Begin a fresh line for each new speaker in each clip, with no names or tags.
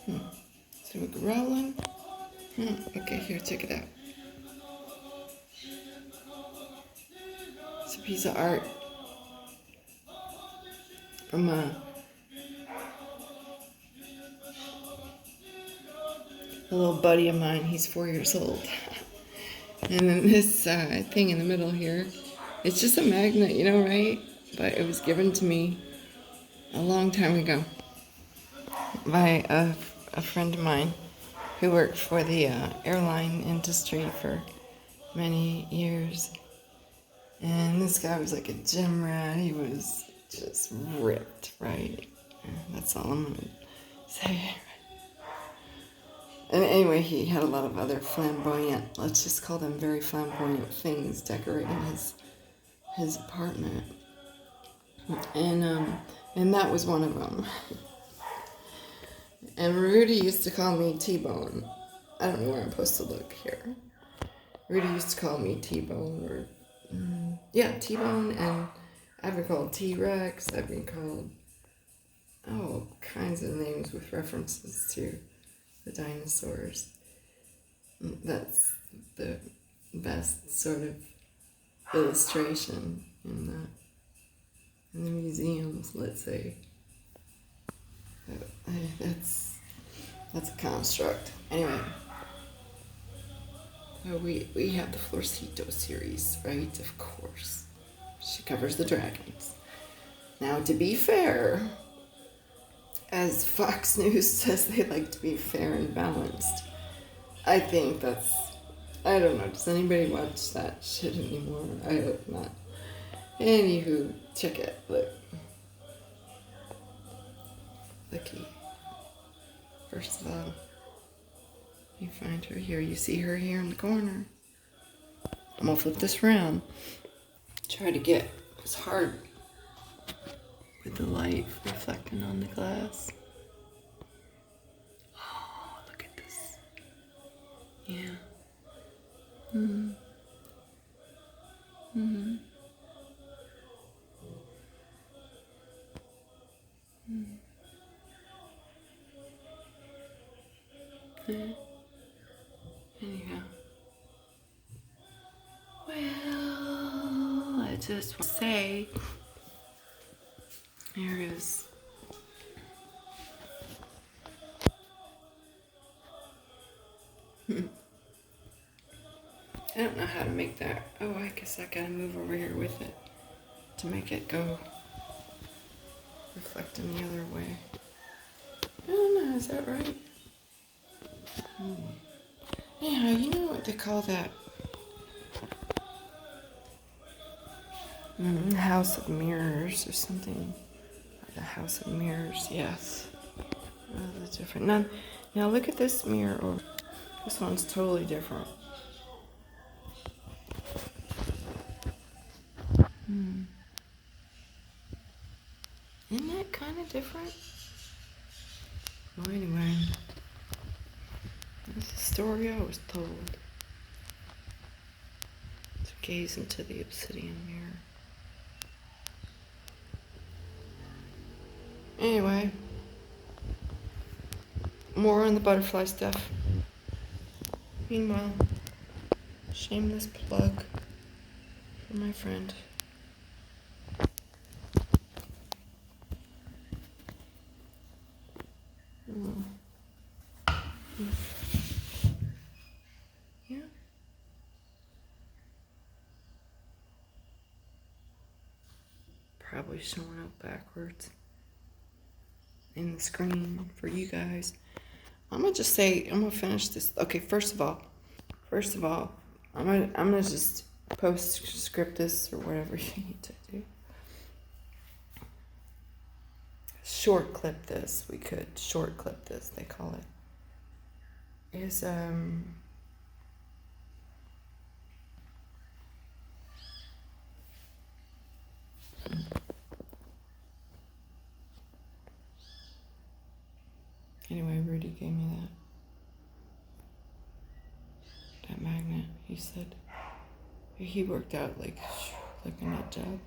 So we're rolling. Okay, here, check it out. It's a piece of art from a little buddy of mine. He's 4 years old. And then this thing in the middle here, it's just a magnet, right? But it was given to me a long time ago by a friend of mine who worked for the airline industry for many years. And this guy was like a gym rat. He was just ripped, right? That's all I'm going to say. And anyway, he had a lot of other flamboyant, let's just call them very flamboyant things decorating his apartment. And that was one of them. And Rudy used to call me T-Bone. I don't know where I'm supposed to look here. Rudy used to call me T-Bone or T-Bone, and I've been called T-Rex. I've been called all kinds of names with references to the dinosaurs. That's the best sort of illustration in the museums, let's say. That's a construct. Anyway, so we have the Florcito series, right? Of course. She covers the dragons. Now, to be fair, as Fox News says, they like to be fair and balanced. I think I don't know, does anybody watch that shit anymore? I hope not. Anywho, check it, look. Looky. First of all, you find her here. You see her here in the corner. I'm gonna flip this around. It's hard with the light reflecting on the glass. Oh, look at this. Yeah. Mm-hmm. Mm-hmm. Mm-hmm. Anyhow. Well, I just want to say, there is I don't know how to make that. Oh, I guess I gotta move over here with it to make it go reflecting the other way. I don't know, is that right? Anyhow, you know what they call that? House of Mirrors or something. The House of Mirrors, yes. That's different. Now look at this mirror. Oh, this one's totally different. Isn't that kind of different? Well, anyway, that's the story I was told. To gaze into the obsidian mirror. Anyway, more on the butterfly stuff. Meanwhile, shameless plug for my friend. Yeah. Probably showing up backwards in the screen for you guys. I'm gonna finish this. Okay, first of all, I'm gonna just post-script this or whatever you need to do. Short clip this. We could short clip this. They call it. Is Anyway, Rudy gave me that magnet. He said he worked out like a nut job,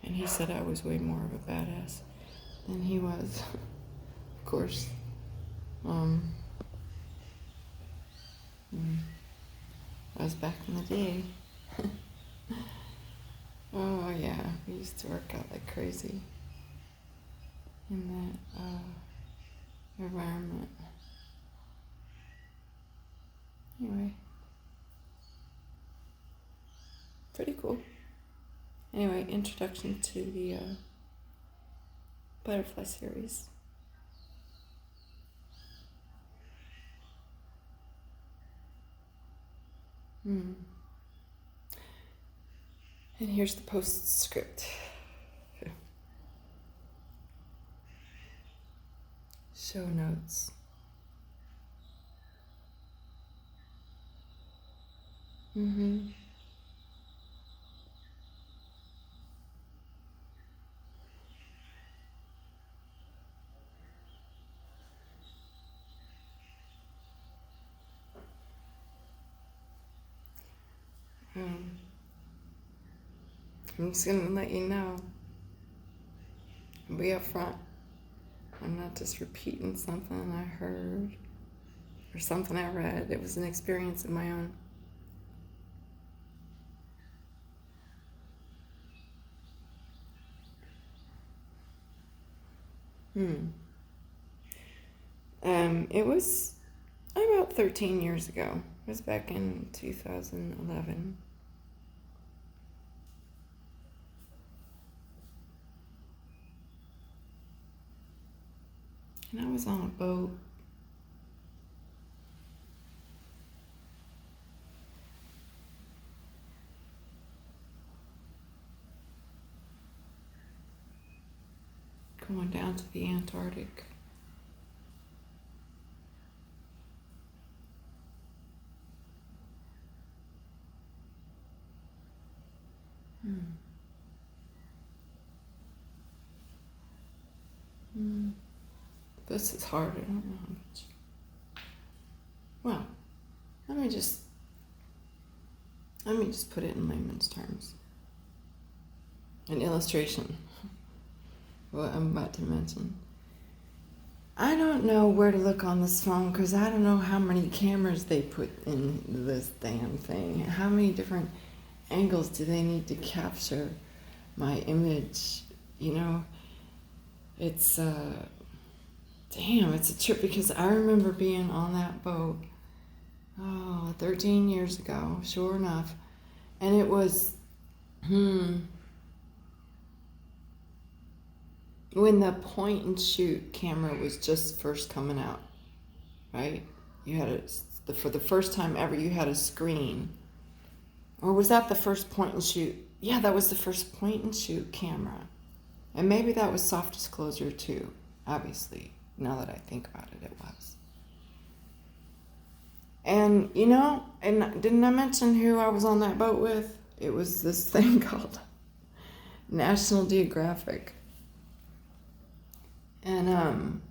and he said I was way more of a badass than he was. Of course, Um, I was back in the day. Oh yeah, we used to work out like crazy in that environment. Anyway, pretty cool. Anyway, introduction to the butterfly series. And here's the postscript. Show notes. I'm just gonna let you know. Be up front. I'm not just repeating something I heard or something I read. It was an experience of my own. It was about 13 years ago. It was back in 2011. And I was on a boat. Going down to the Antarctic. This is hard. I don't know how much. Well, let me just put it in layman's terms. An illustration. What I'm about to mention. I don't know where to look on this phone because I don't know how many cameras they put in this damn thing. How many different angles do they need to capture my image? You know, it's it's a trip because I remember being on that boat 13 years ago, sure enough, and it was when the point and shoot camera was just first coming out, right? You had for the first time ever, you had a screen. Or was that the first point and shoot? Yeah, that was the first point and shoot camera. And maybe that was Soft Disclosure too, obviously. Now that I think about it, it was. And, and didn't I mention who I was on that boat with? It was this thing called National Geographic. And,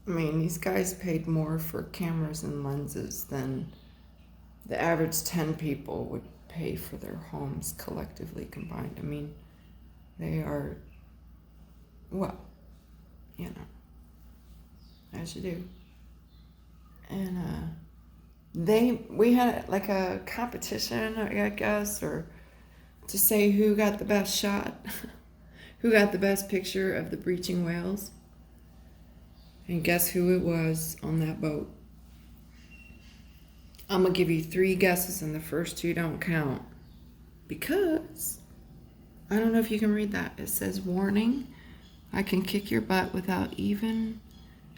these guys paid more for cameras and lenses than the average 10 people would pay for their homes collectively combined. They are, well, as you do. And we had like a competition, I guess, or to say who got the best shot, who got the best picture of the breaching whales. And guess who it was on that boat? I'm going to give you 3 guesses and the first 2 don't count. Because, I don't know if you can read that. It says, warning, I can kick your butt without even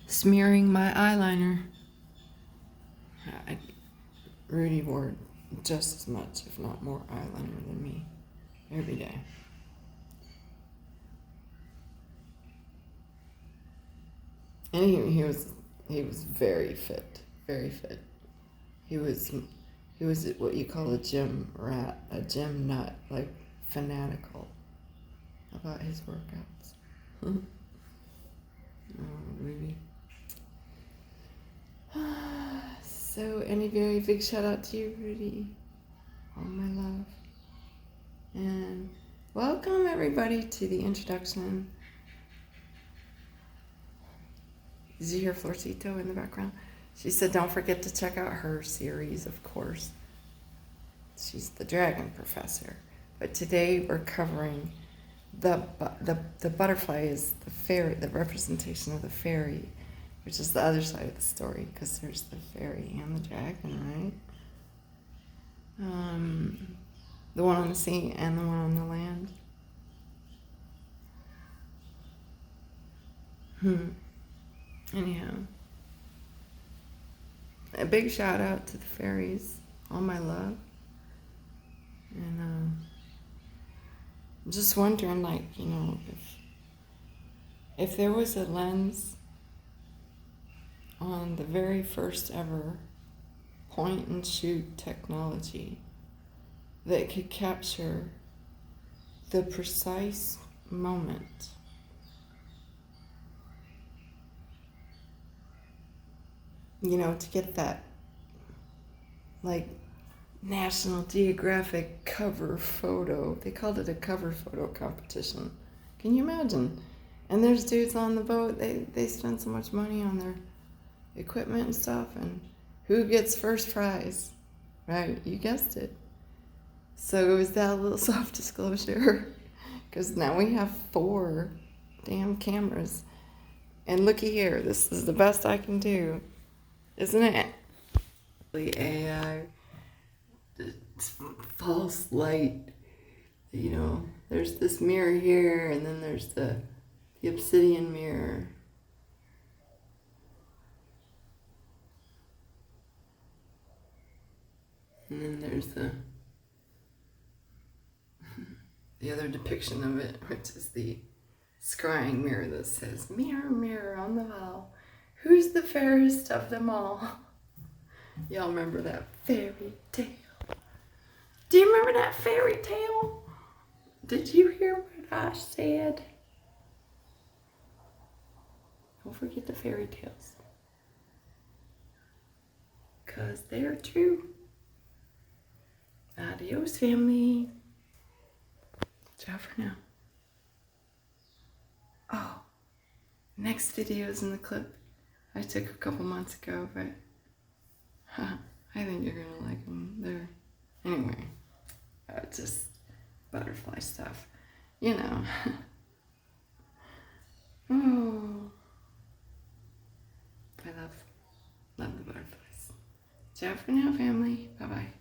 smearing my eyeliner. Rudy wore just as much, if not more, eyeliner than me every day. And he was very fit, very fit. He was what you call a gym rat, a gym nut, like fanatical about his workouts. Oh, Rudy. So, any very big shout out to you, Rudy. All my love. And welcome everybody to the introduction. Did you hear Florcito in the background? She said, don't forget to check out her series, of course. She's the dragon professor. But today we're covering the butterfly is the fairy, the representation of the fairy, which is the other side of the story, because there's the fairy and the dragon, right? The one on the sea and the one on the land. Anyhow, a big shout out to the fairies, all my love. And I'm just wondering, like, you know, if there was a lens on the very first ever point and shoot technology that could capture the precise moment to get that, like, National Geographic cover photo. They called it a cover photo competition. Can you imagine? And there's dudes on the boat, they spend so much money on their equipment and stuff, and who gets first prize? Right, you guessed it. So it was that little soft disclosure, because now we have 4 damn cameras. And looky here, this is the best I can do, isn't it? The AI, it's false light, there's this mirror here, and then there's the obsidian mirror. And then there's the other depiction of it, which is the scrying mirror that says, "Mirror, mirror on the wall, who's the fairest of them all?" Y'all remember that fairy tale? Do you remember that fairy tale? Did you hear what I said? Don't forget the fairy tales, 'cause they're true. Adios, family. Ciao for now. Oh, next video is in the clip I took a couple months ago, but I think you're gonna like them. They're, anyway, just butterfly stuff, Oh, I love the butterflies. Ciao for now, family. Bye-bye.